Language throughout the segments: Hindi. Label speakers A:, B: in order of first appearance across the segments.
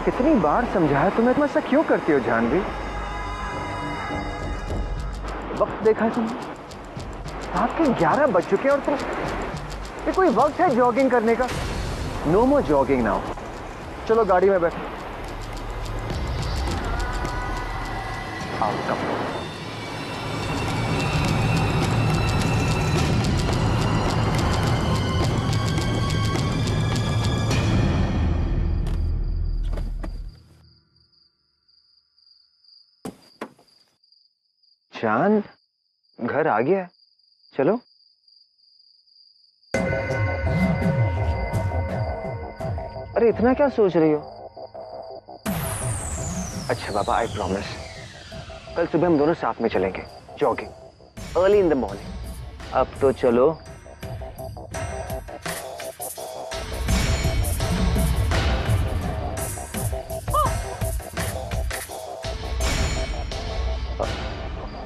A: कितनी बार समझाया तुम्हें, तुम ऐसा क्यों करती हो जानवी? वक्त देखा तुमने, रात के 11 बज चुके हैं और तुम, ये कोई वक्त है जॉगिंग करने का? नो मोर जॉगिंग नाउ। चलो गाड़ी में बैठो। आओ कम। चांद घर आ गया, चलो। अरे इतना क्या सोच रही हो? अच्छा बाबा, आई प्रॉमिस, कल सुबह हम दोनों साथ में चलेंगे jogging, early in the morning. अब तो चलो।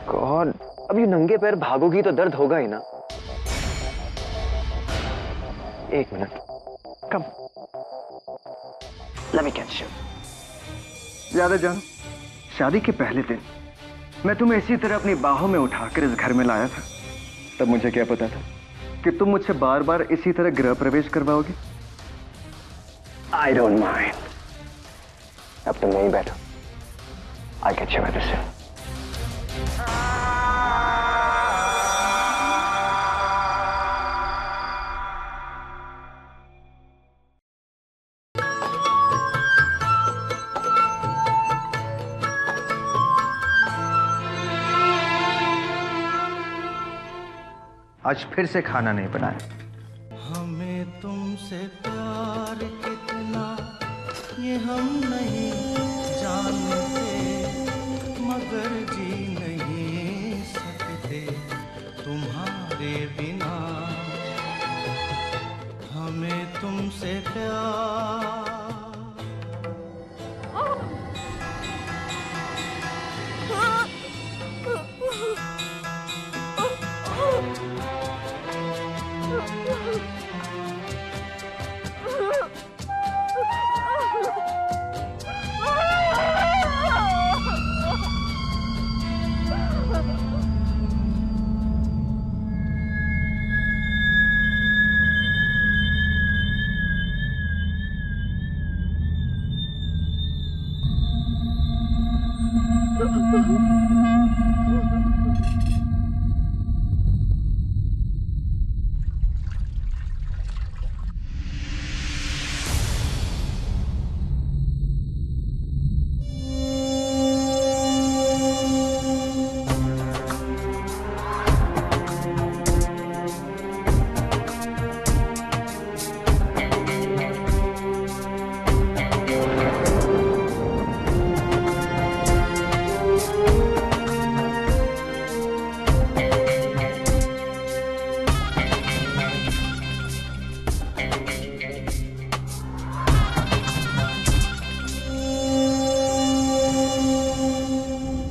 A: गॉड, अब ये नंगे पैर भागोगी तो दर्द होगा ही ना। एक minute, come, let me catch you. याद है जान, शादी के पहले दिन मैं तुम्हें इसी तरह अपनी बाहों में उठाकर इस घर में लाया था। तब मुझे क्या पता था कि तुम मुझसे बार बार इसी तरह गृह प्रवेश करवाओगे। आई डोंट माइंड, अब तुम नहीं बैठो, आई कैच यू मेडिसिन। आज फिर से खाना नहीं बनाया।
B: हमें तुमसे प्यार कितना ये हम नहीं जानते, मगर जी नहीं सकते तुम्हारे बिना। हमें तुमसे प्यार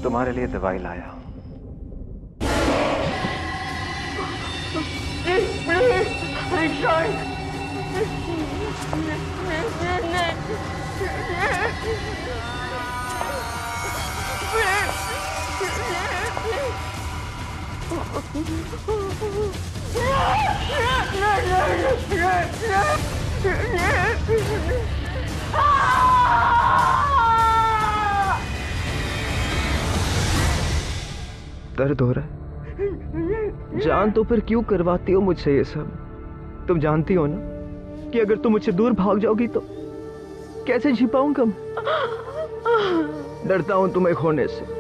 A: तुम्हारे लिए दवाई लाया। दर्द हो रहा है जान, तो फिर क्यों करवाती हो मुझसे ये सब? तुम जानती हो ना कि अगर तुम मुझसे दूर भाग जाओगी तो कैसे जी पाऊंगा मैं? डरता हूं तुम्हें खोने से।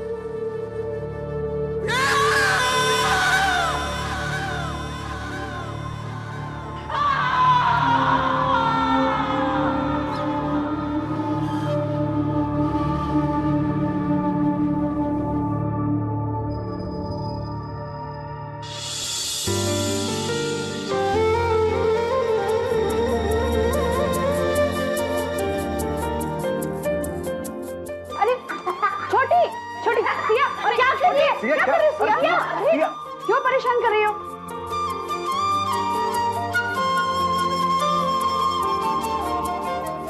C: क्यों परेशान कर रही हो?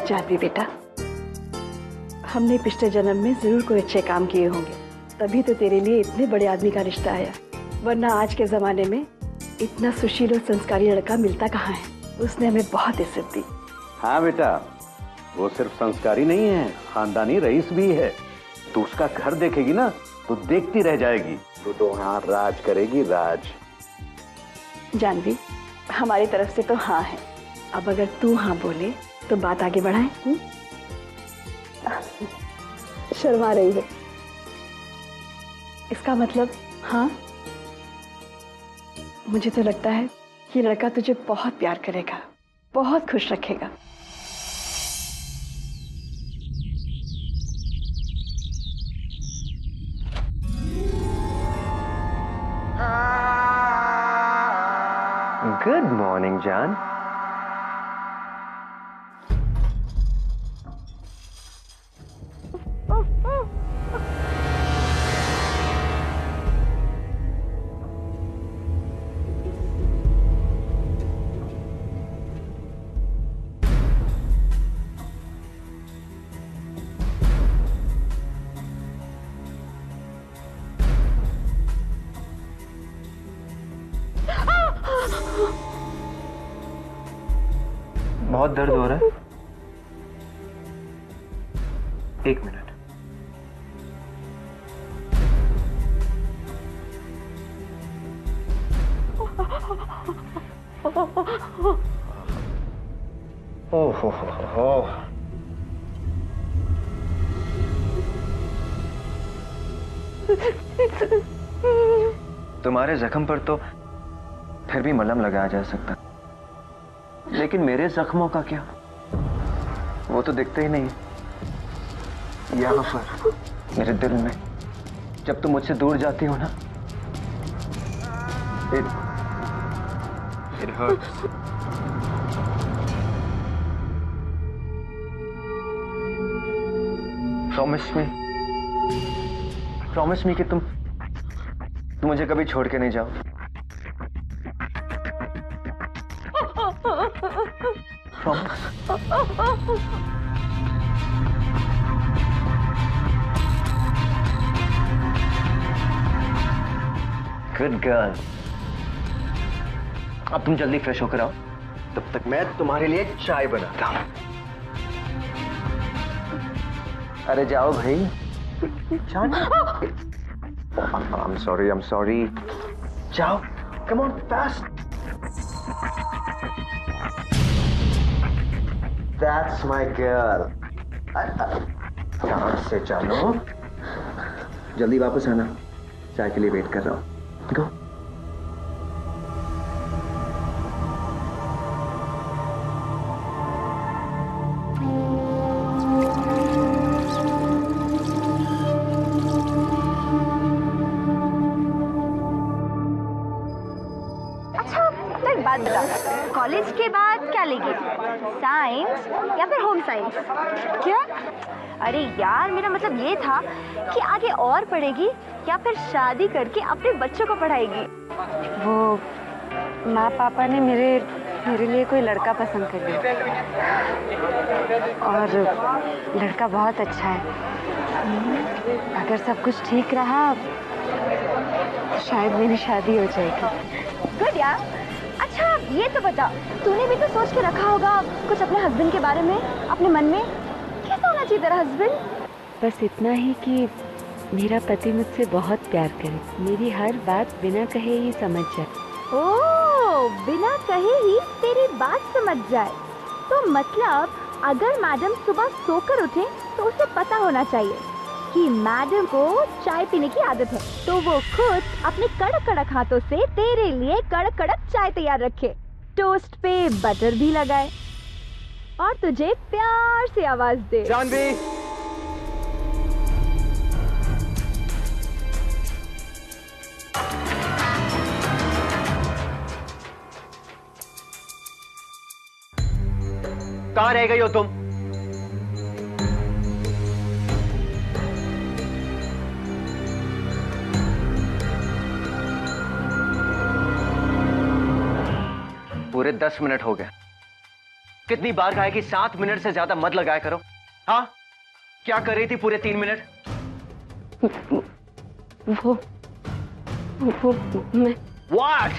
C: जानवी बेटा, हमने पिछले जन्म में जरूर कोई अच्छे काम किए होंगे, तभी तो तेरे लिए इतने बड़े आदमी का रिश्ता आया, वरना आज के जमाने में इतना सुशील और संस्कारी लड़का मिलता कहाँ है। उसने हमें बहुत इज्जत दी।
D: हाँ बेटा, वो सिर्फ संस्कारी नहीं है, खानदानी रईस भी है। तू उसका घर देखेगी ना तो देखती रह जाएगी। तो यहाँ राज करेगी, राज।
C: जानवी, हमारी तरफ से तो हाँ है। अब अगर तू हाँ बोले तो बात आगे बढ़ाएं। शर्मा रही है, इसका मतलब हाँ? मुझे तो लगता है ये लड़का तुझे बहुत प्यार करेगा, बहुत खुश रखेगा।
A: गुड मॉर्निंग जान। बहुत दर्द हो रहा है? एक मिनट। ओहो, तुम्हारे जख्म पर तो फिर भी मलहम लगाया जा सकता, लेकिन मेरे जख्मों का क्या? वो तो दिखते ही नहीं। यहाँ पर मेरे दिल में जब तुम मुझसे दूर जाती हो ना, it hurts. Promise me कि तुम मुझे कभी छोड़ के नहीं जाओ। Good girl. अब तुम जल्दी फ्रेश होकर आओ, तब तक मैं तुम्हारे लिए चाय बनाता हूं। अरे जाओ भाई। I'm sorry. जाओ, come on, fast. That's my girl. ध्यान से चलो, जल्दी वापस आना, चाय के लिए वेट कर रहा हूँ। Go.
E: कॉलेज के बाद क्या लेगी? साइंस या फिर होम साइंस?
C: क्या?
E: अरे यार, मेरा मतलब ये था कि आगे और पढ़ेगी या फिर शादी करके अपने बच्चों को पढ़ाएगी।
F: वो माँ पापा ने मेरे लिए कोई लड़का पसंद कर लिया और लड़का बहुत अच्छा है। अगर सब कुछ ठीक रहा तो शायद मेरी शादी हो जाएगी।
E: गुड यार। अच्छा ये तो बता, तूने भी तो सोच के रखा होगा कुछ अपने हस्बैंड के बारे में अपने मन में? कैसा होना चाहिए तेरा हस्बैंड?
F: बस इतना ही कि मेरा पति मुझसे बहुत प्यार करे, मेरी हर बात बिना कहे ही समझ जाए।
E: ओह, बिना कहे ही तेरी बात समझ जाए। तो मतलब अगर मैडम सुबह सोकर उठे तो उसे पता होना चाहिए कि मैडम को चाय पीने की आदत है, तो वो खुद अपने कड़क कड़क हाथों से तेरे लिए कड़क कड़क चाय तैयार रखे, टोस्ट पे बटर भी लगाए और तुझे प्यार से आवाज दे,
A: जानवी। कहाँ रह गई हो तुम? पूरे 10 मिनट हो गए। कितनी बार कहा है कि 7 मिनट से ज्यादा मत लगाया करो। हाँ, क्या कर रही थी पूरे 3 मिनट?
F: वो मैं
A: What?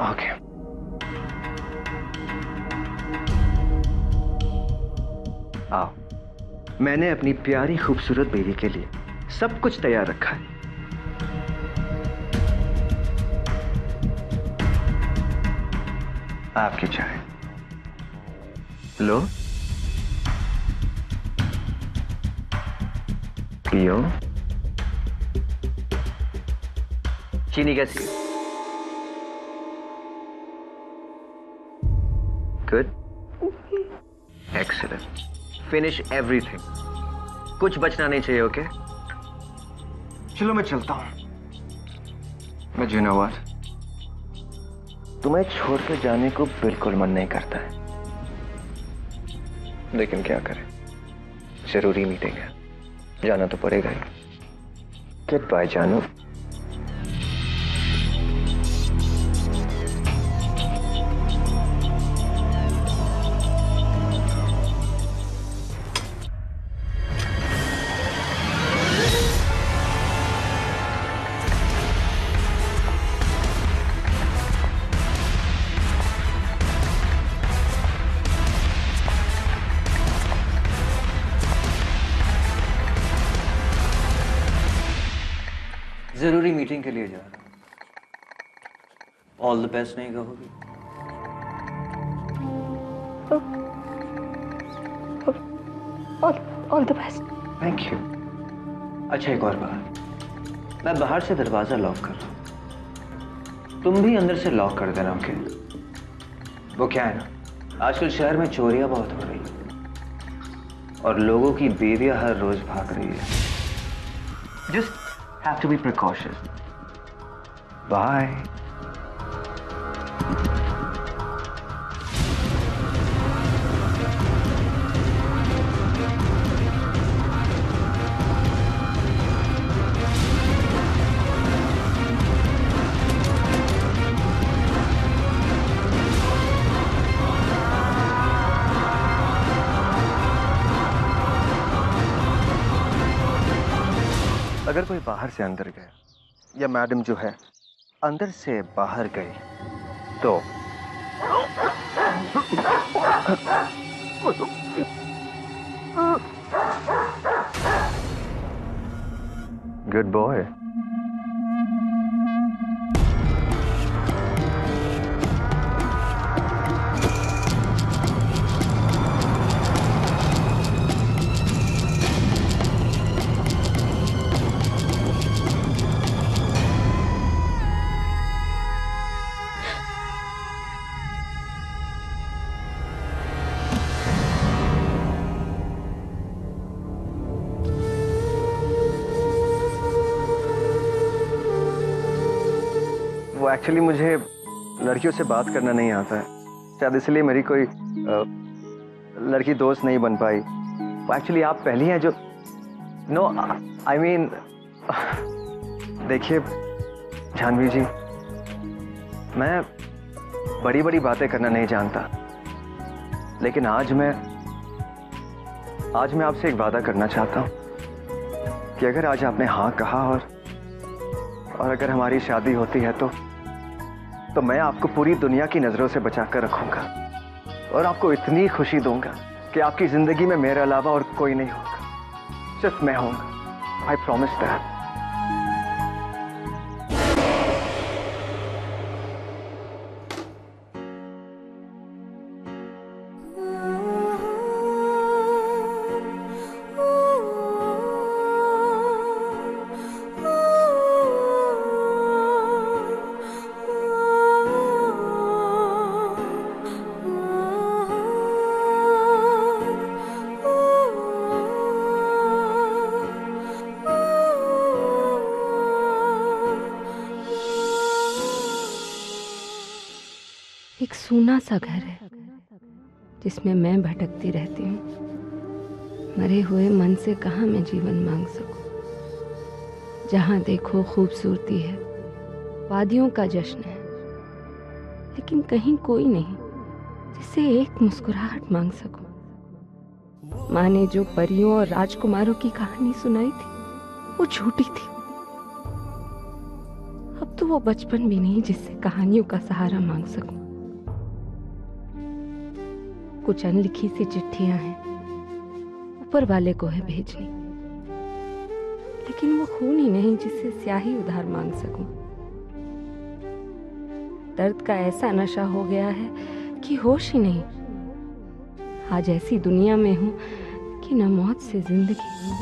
A: Okay. आओ, मैंने अपनी प्यारी खूबसूरत बेबी के लिए सब कुछ तैयार रखा है। आपकी चाय लो, पियो। चीनी कैसी है? Good, excellent. फिनिश एवरीथिंग, कुछ बचना नहीं चाहिए। ओके चलो मैं चलता हूं। मैं यू नो व्हाट, तुम्हें छोड़कर जाने को बिल्कुल मन नहीं करता है, लेकिन क्या करें, जरूरी मीटिंग है, जाना तो पड़ेगा ही। गुड बाय जानू।
G: जरूरी मीटिंग के लिए जा रहा हूँ। ऑल द बेस्ट नहीं कहोगी?
F: All the best.
G: Thank you. अच्छा एक और बात, मैं बाहर से दरवाजा लॉक कर रहा हूँ, तुम भी अंदर से लॉक कर देना। ओके? वो क्या है ना, आजकल शहर में चोरियां बहुत हो रही है और लोगों की बेबियां हर रोज भाग रही है।
A: Just have to be precautious. Bye. अगर कोई बाहर से अंदर गया या मैडम जो है अंदर से बाहर गई तो गुड बॉय। वो एक्चुअली मुझे लड़कियों से बात करना नहीं आता है, शायद इसलिए मेरी कोई लड़की दोस्त नहीं बन पाई। वो एक्चुअली आप पहली हैं जो नो आई मीन देखिए जानवी जी, मैं बड़ी बड़ी बातें करना नहीं जानता, लेकिन आज मैं आपसे एक वादा करना चाहता हूँ कि अगर आज आपने हाँ कहा और अगर हमारी शादी होती है तो मैं आपको पूरी दुनिया की नजरों से बचाकर रखूंगा और आपको इतनी खुशी दूंगा कि आपकी जिंदगी में मेरे अलावा और कोई नहीं होगा, सिर्फ मैं होऊंगा। I promise that.
F: एक सूना सा घर है जिसमें मैं भटकती रहती हूँ। मरे हुए मन से कहाँ मैं जीवन मांग सकूं। जहाँ देखो खूबसूरती है, वादियों का जश्न है, लेकिन कहीं कोई नहीं। जिससे एक मुस्कुराहट मांग सकूं। माँ ने जो परियों और राजकुमारों की कहानी सुनाई थी वो झूठी थी। अब तो वो बचपन भी नहीं जिससे कहानियों का सहारा मांग सकूं। कुछ अनलिखी सी चिट्ठियां हैं, ऊपर वाले को है भेजनी, लेकिन वो खून ही नहीं जिससे स्याही उधार मांग सकूं। दर्द का ऐसा नशा हो गया है कि होश ही नहीं। आज ऐसी दुनिया में हूं कि न मौत से जिंदगी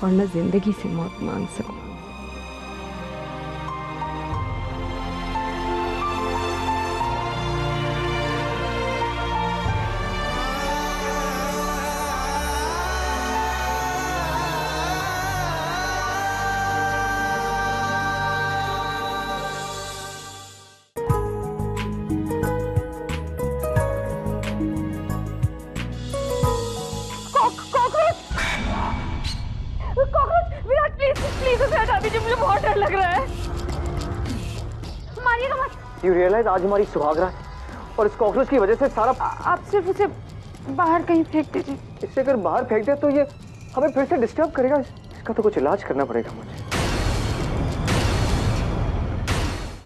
F: और न जिंदगी से मौत मांग सकूं।
A: You realize आज हमारी सुहागरात है और इस कॉकरोच की वजह से सारा।
C: आप सिर्फ उसे बाहर कहीं फेंक दीजिए।
A: इसे अगर बाहर फेंक दिया तो ये हमें फिर से डिस्टर्ब करेगा। इसका तो कुछ इलाज करना पड़ेगा मुझे।